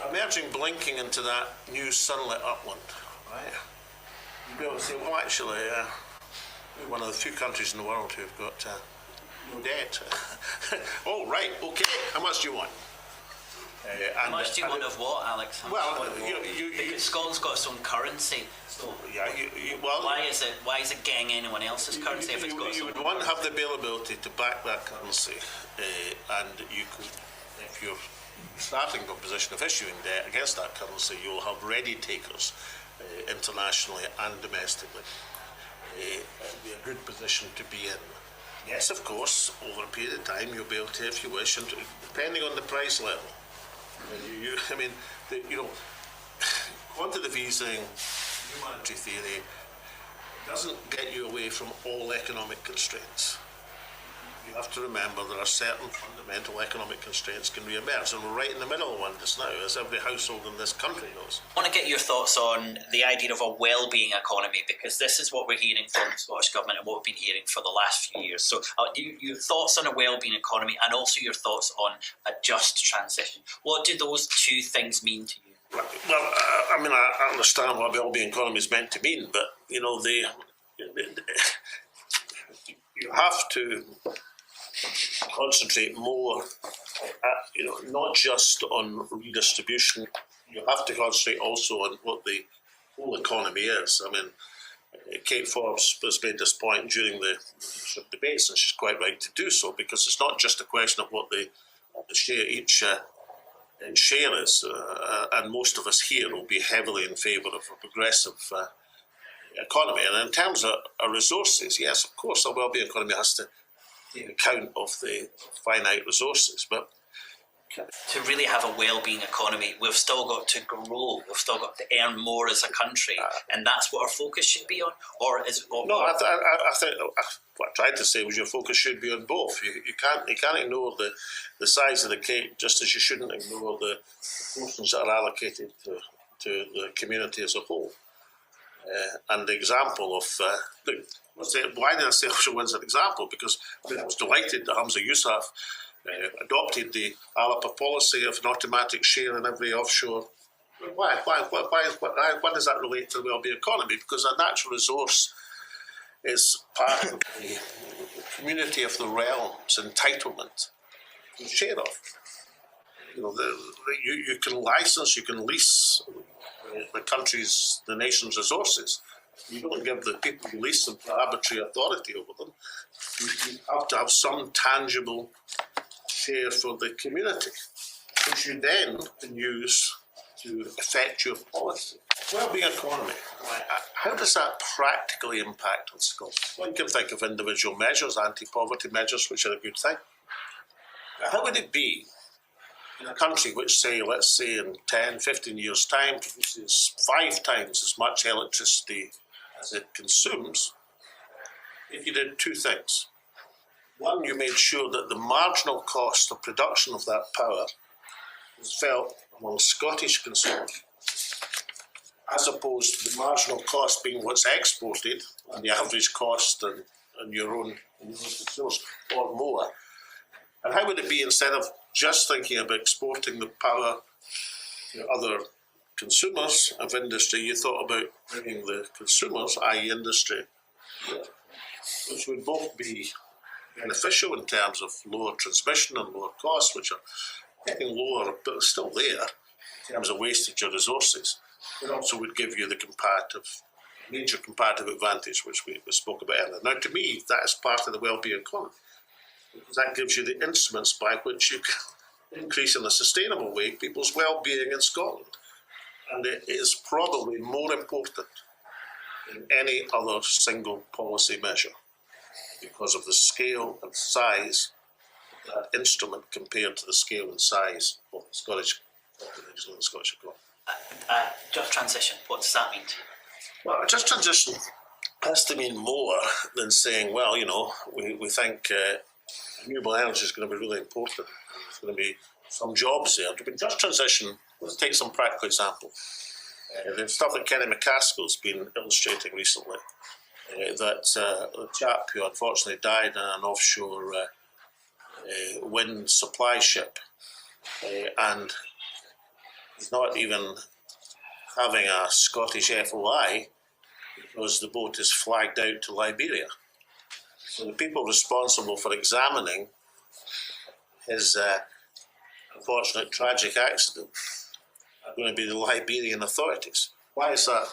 B: Emerging, blinking into that new sunlit upland, right? You'd be able to say, well, actually, we're one of the few countries in the world who've got no debt. Oh, right, okay. How much do you want?
A: how much do you want of what, Alex?
B: Because
A: Scotland's got its own currency. So
B: yeah,
A: why is it getting anyone else's currency if it's got its own?
B: You would want to have the availability to back that currency, and you could, if you're starting a position of issuing debt against that currency, you'll have ready takers internationally and domestically. It'd be a good position to be in. Yes, of course, over a period of time you'll be able to, if you wish, and depending on the price level. Quantitative easing, monetary theory doesn't get you away from all economic constraints. You have to remember there are certain fundamental economic constraints can re-emerge, and we're right in the middle of one just now, as every household in this country knows.
A: I want to get your thoughts on the idea of a well-being economy, because this is what we're hearing from the Scottish Government and what we've been hearing for the last few years. So your thoughts on a well-being economy, and also your thoughts on a just transition. What do those two things mean to you?
B: Well, I understand what a well-being economy is meant to mean, but, you have to concentrate more, not just on redistribution. You have to concentrate also on what the whole economy is. I mean, Kate Forbes has made this point during the debates, and she's quite right to do so, because it's not just a question of what the share each share is, and most of us here will be heavily in favour of a progressive economy. And in terms of resources, yes, of course, a well-being economy has to take account of the finite resources, but
A: to really have a well-being economy, we've still got to grow. We've still got to earn more as a country, and that's what our focus should be on. Or is no?
B: I think what I tried to say was your focus should be on both. You can't ignore the size of the cake, just as you shouldn't ignore the portions that are allocated to the community as a whole. And the example of why did I say offshore wind's an example? Because I was delighted that Hamza Yousaf adopted the ALAPA policy of an automatic share in every offshore Why does that relate to the well-being economy? Because a natural resource is part of the community of the realm's entitlement to share of. You know, you can license, you can lease the nation's resources. You don't give the people who lease them arbitrary authority over them. You have to have some tangible share for the community, which you then can use to affect your policy. Well-being economy, how does that practically impact on Scotland? One can think of individual measures, anti-poverty measures, which are a good thing. How would it be in a country which, let's say in 10, 15 years' time, produces 5 times as much electricity as it consumes, if you did 2 things? One, you made sure that the marginal cost of production of that power was felt among Scottish consumers, as opposed to the marginal cost being what's exported and the average cost and your own source or more. And how would it be, instead of just thinking about exporting the power to other consumers of industry, you thought about bringing the consumers, i.e. industry, which would both be beneficial in terms of lower transmission and lower costs, which are getting lower but still there in terms of wastage of resources. It also would give you the major comparative advantage which we spoke about earlier. Now, to me, that is part of the well-being economy, because that gives you the instruments by which you can increase in a sustainable way people's well-being in Scotland. And it is probably more important than any other single policy measure because of the scale and size of that instrument compared to the scale and size of the Scottish population and the Scottish economy.
A: Just transition, what does that mean?
B: Well, just transition has to mean more than saying, well, you know, we think renewable energy is going to be really important. There's going to be some jobs there. But just transition, let's take some practical example. The stuff that Kenny McCaskill's been illustrating recently, that a chap who unfortunately died in an offshore wind supply ship, and he's not even having a Scottish FOI because the boat is flagged out to Liberia. So the people responsible for examining his unfortunate tragic accident are going to be the Liberian authorities. Why is that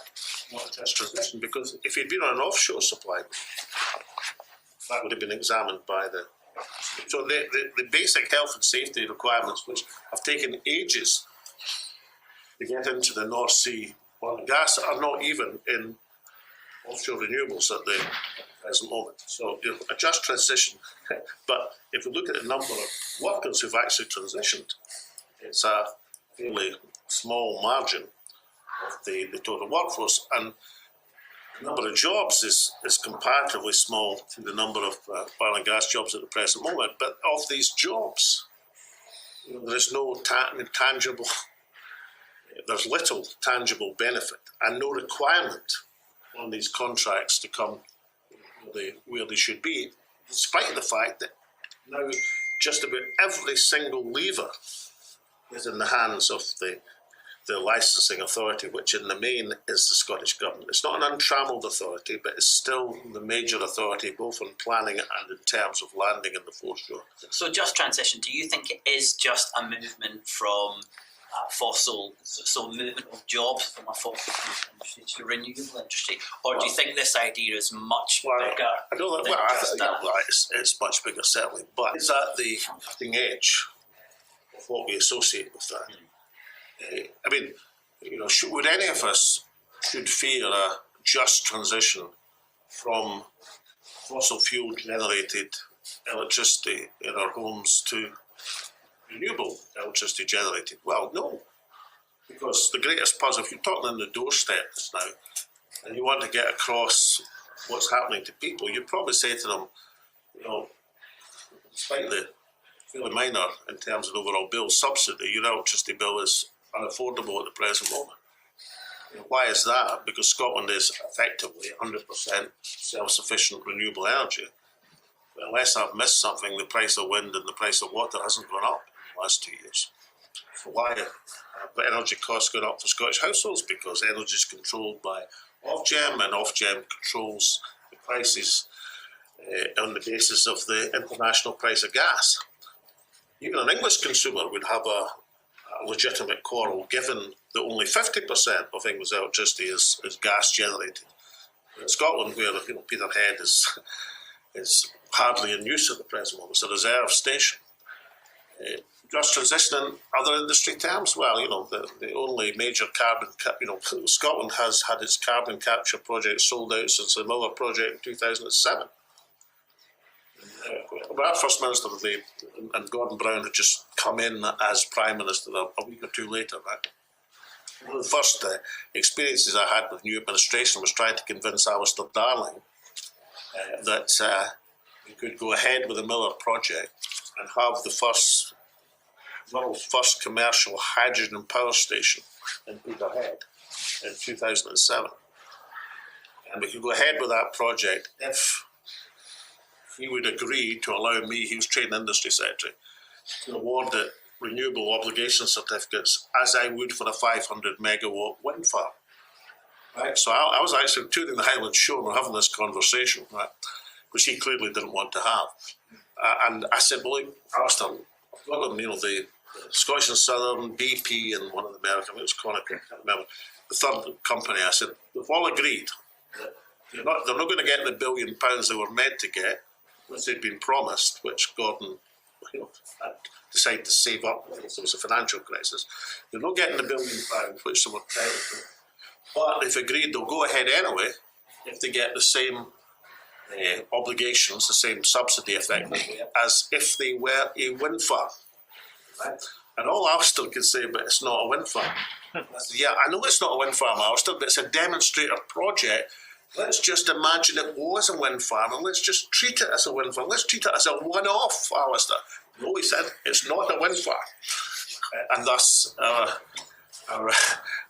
B: not just transition? Because if he'd been on an offshore supply, that would have been examined by the... So the basic health and safety requirements, which have taken ages to get into the North Sea oil and gas, are not even in offshore renewables at the present moment. So, you know, a just transition. But if we look at the number of workers who've actually transitioned, it's a fairly small margin of the total workforce. And the number of jobs is comparatively small to the number of oil and gas jobs at the present moment. But of these jobs, you know, there is no tangible... There's little tangible benefit and no requirement on these contracts to come where they should be, despite the fact that now just about every single lever is in the hands of the licensing authority, which in the main is the Scottish Government. It's not an untrammelled authority, but it's still the major authority, both on planning and in terms of landing in the foreshore.
A: So just transition, do you think it is just a movement from movement of jobs from a fossil industry to a renewable industry, or do you think this idea is much bigger?
B: I don't know. It's much bigger, certainly, but it's at the cutting edge of what we associate with that. I mean, you know, would any of us should fear a just transition from fossil fuel generated electricity in our homes to renewable electricity generated? Well, no, because the greatest puzzle, if you're talking on the doorstep just now and you want to get across what's happening to people, you'd probably say to them, you know, despite the fairly minor in terms of the overall bill subsidy, your electricity bill is unaffordable at the present moment. You know, why is that? Because Scotland is effectively 100% self-sufficient renewable energy. But unless I've missed something, the price of wind and the price of water hasn't gone up in the last 2 years. So why about energy costs going up for Scottish households because energy is controlled by Ofgem, and Ofgem controls the prices on the basis of the international price of gas. Even an English consumer would have a legitimate quarrel, given that only 50% of England's electricity is gas generated. In Scotland, where Peterhead is hardly in use at the present moment, it's a reserve station. Just transition in other industry terms, well, the only major carbon, Scotland has had its carbon capture project sold out since the Miller project in 2007. Our First Minister and Gordon Brown had just come in as Prime Minister a week or two later. Right? One of the first experiences I had with new administration was trying to convince Alistair Darling that we could go ahead with the Miller project and have the world's first commercial hydrogen power station in Peterhead in 2007. And we could go ahead with that project if he would agree to allow me, he was Trade and Industry Secretary, to award the renewable obligation certificates as I would for a 500 megawatt wind farm. Right? So I was actually touring the Highlands Show and we're having this conversation, right, which he clearly didn't want to have. And I said, well, Alistair, I've got them, the Scottish and Southern, BP, and one of the American, I think it was Conoco, I can't remember, the third company. I said, they've all agreed that they're not going to get the £1 billion they were meant to get, which they'd been promised, which Gordon had decided to save up because there was a financial crisis. They're not getting the £1 billion which they were entitled to, but they've agreed they'll go ahead anyway if they get the same obligations, the same subsidy effectively, as if they were a wind farm. Right? And all Alistair could say, but it's not a wind farm. I said, yeah, I know it's not a wind farm, Alistair, but it's a demonstrator project. Let's just imagine it was a wind farm and let's just treat it as a wind farm. Let's treat it as a one-off, Alistair. No, he said, it's not a wind farm. And thus, our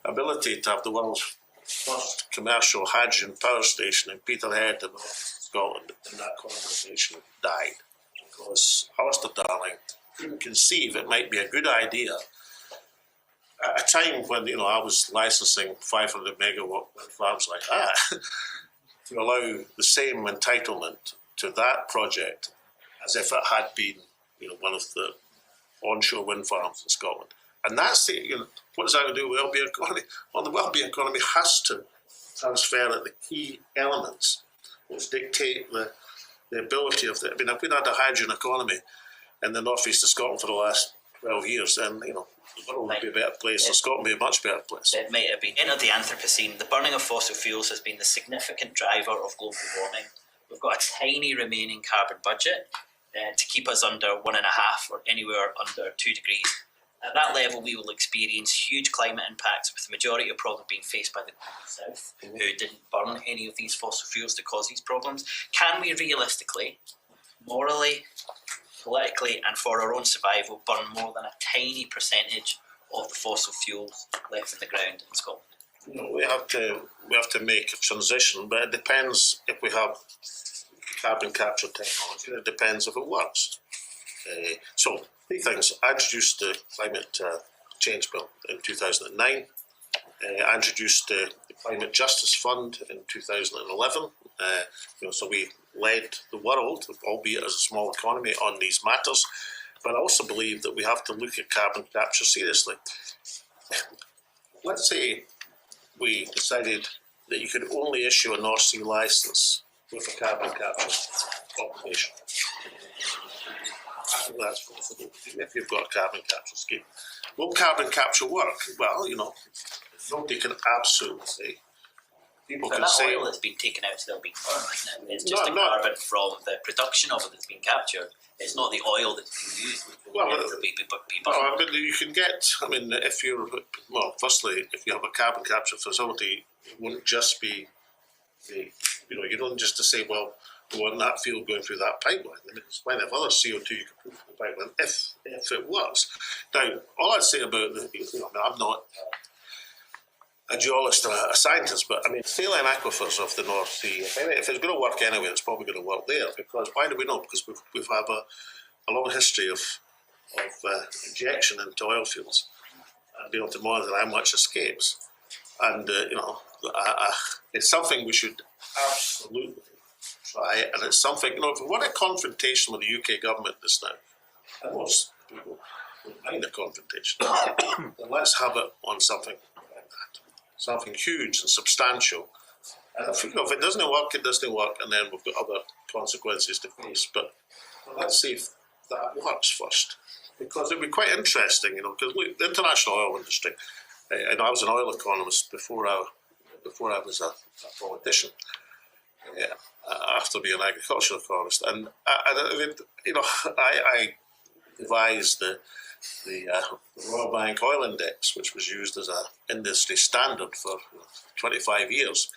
B: ability to have the world's first commercial hydrogen power station in Peterhead in Scotland in that conversation died because Alistair Darling couldn't conceive it might be a good idea at a time when I was licensing 500 megawatt wind farms like that to allow the same entitlement to that project as if it had been one of the onshore wind farms in Scotland. And that's what does that have to do with the well-being economy? Well, the well-being economy has to transfer at the key elements which dictate the ability of if we had a hydrogen economy in the northeast of Scotland for the last 12 years, then the world would be a better place, and Scotland would be a much better place.
A: It might have been. Entered the Anthropocene, the burning of fossil fuels has been the significant driver of global warming. We've got a tiny remaining carbon budget to keep us under 1.5 or anywhere under 2 degrees. At that level, we will experience huge climate impacts, with the majority of problems being faced by the Global South, who didn't burn any of these fossil fuels to cause these problems. Can we realistically, morally, politically, and for our own survival, burn more than a tiny percentage of the fossil fuels left in the ground in Scotland?
B: We have to make a transition, but it depends if we have carbon capture technology. It depends if it works. So, 3 things. I introduced the climate change bill in 2009. I introduced the Climate Justice Fund in 2011. So we led the world, albeit as a small economy, on these matters. But I also believe that we have to look at carbon capture seriously. Let's say we decided that you could only issue a North Sea licence with a carbon capture obligation. I think that's possible if you've got a carbon capture scheme. Will carbon capture work? Well, nobody can absolutely say. People can
A: that
B: say
A: oil that's been taken out still being burned, isn't it? It's just the carbon from the production of it that's been captured. It's not the oil that's being used.
B: You can get. Firstly, if you have a carbon capture facility, it wouldn't just be you don't just to say, well, we want that fuel going through that pipeline. There's plenty of other CO2 you can put through the pipeline if it works. Now, all I'd say about I'm not a geologist or a scientist, but saline aquifers of the North Sea, if it's going to work anywhere, it's probably going to work there. Because why do we know? Because we've had a long history of injection into oil fields. and be able to monitor how much escapes. And, it's something we should absolutely try. And it's something, if we want a confrontation with the UK government just now, and most people would mind a confrontation, then let's have it on something like that. Something huge and substantial. And if it doesn't work, it doesn't work, and then we've got other consequences to face. But let's see if that works first. Because it'd be quite interesting, because the international oil industry, and I was an oil economist before I was a politician, after being an agricultural economist, and I devised the Royal Bank Oil Index, which was used as an industry standard for 25 years.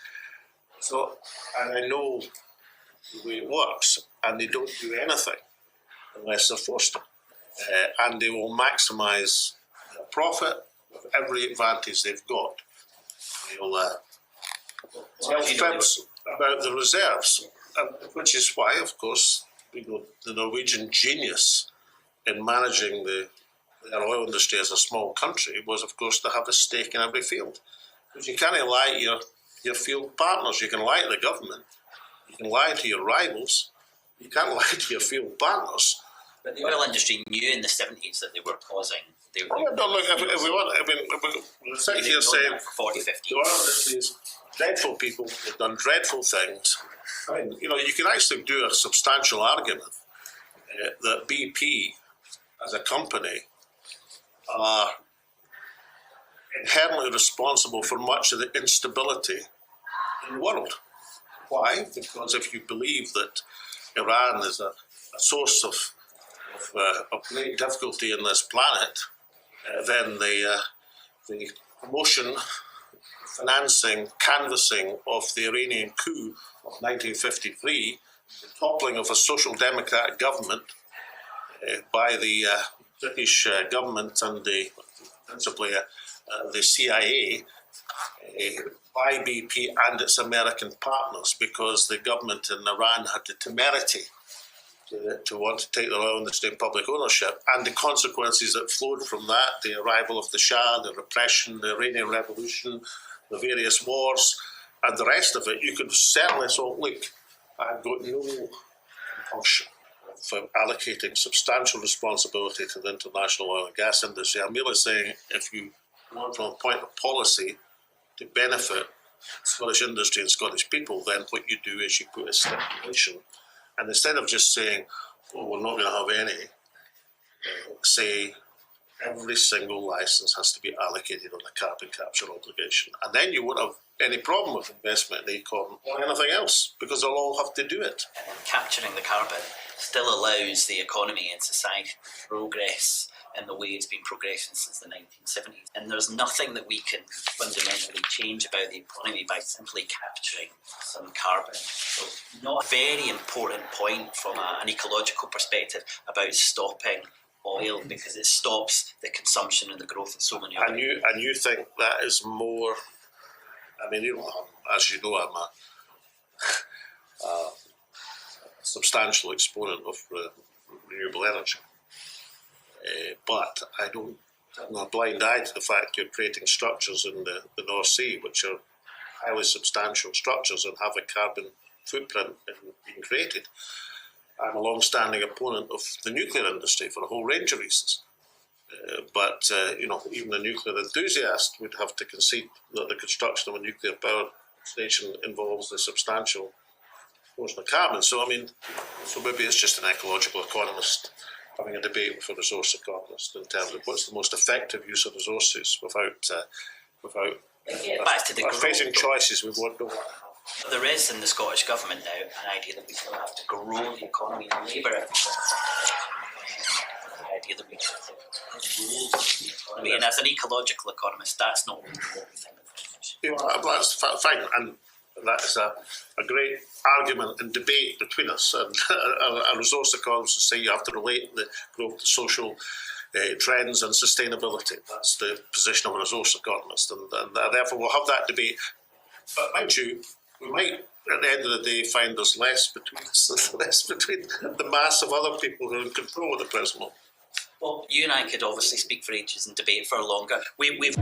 B: So, and I know the way it works, and they don't do anything unless they're forced to. And they will maximise their profit with every advantage they've got. They'll tell fibs about the reserves, which is why, of course, the Norwegian genius in managing their oil industry as a small country was, of course, to have a stake in every field. Because you can't lie to your field partners. You can lie to the government. You can lie to your rivals. You can't lie to your field partners.
A: But the oil industry knew in the 70s that they were causing.
B: If we want, we're sitting here saying
A: for 40, 50
B: the oil industry is dreadful people. They've done dreadful things. I mean, you can actually do a substantial argument that BP, as a company, are inherently responsible for much of the instability in the world. Why? Because if you believe that Iran is a source of great difficulty in this planet, then the promotion, financing, canvassing of the Iranian coup of 1953, the toppling of a social democratic by the British government and principally the CIA, by BP and its American partners, because the government in Iran had the temerity to want to take their oil industry in public ownership, and the consequences that flowed from that, the arrival of the Shah, the repression, the Iranian Revolution, the various wars, and the rest of it. You could certainly look, I've got no compulsion for allocating substantial responsibility to the international oil and gas industry. I'm merely saying, if you want from a point of policy to benefit Scottish industry and Scottish people, then what you do is you put a stipulation. And instead of just saying, we're not going to have any, say every single licence has to be allocated on a carbon capture obligation. And then you won't have any problem with investment in Acorn or anything else, because they'll all have to do it.
A: Capturing the carbon still allows the economy and society to progress in the way it's been progressing since the 1970s. And there's nothing that we can fundamentally change about the economy by simply capturing some carbon. So not a very important point from an ecological perspective about stopping oil, because it stops the consumption and the growth of so many other.
B: And you think that is more, I mean, as you know, I'm a substantial exponent of renewable energy. But I don't turn a blind eye to the fact you're creating structures in the North Sea which are highly substantial structures and have a carbon footprint in being created. I'm a long-standing opponent of the nuclear industry for a whole range of reasons. But even a nuclear enthusiast would have to concede that the construction of a nuclear power station involves a substantial portion of carbon. So maybe it's just an ecological economist having a debate with a resource economist in terms of what's the most effective use of resources without
A: back to the
B: facing choices we don't want to have.
A: There is in the Scottish Government now an idea that we still have to grow the economy and labour efficiency. The idea that we have to grow the economy. And as an ecological economist, that's not really what we think of.
B: That's fine, and that is a great argument and debate between us. And a resource economist will say you have to relate the growth to social trends and sustainability. That's the position of a resource economist, and therefore we'll have that debate. But mind you, we might, at the end of the day, find there's less between us, less between the mass of other people who are in control at the present moment.
A: Well, you and I could obviously speak for ages and debate for longer. We've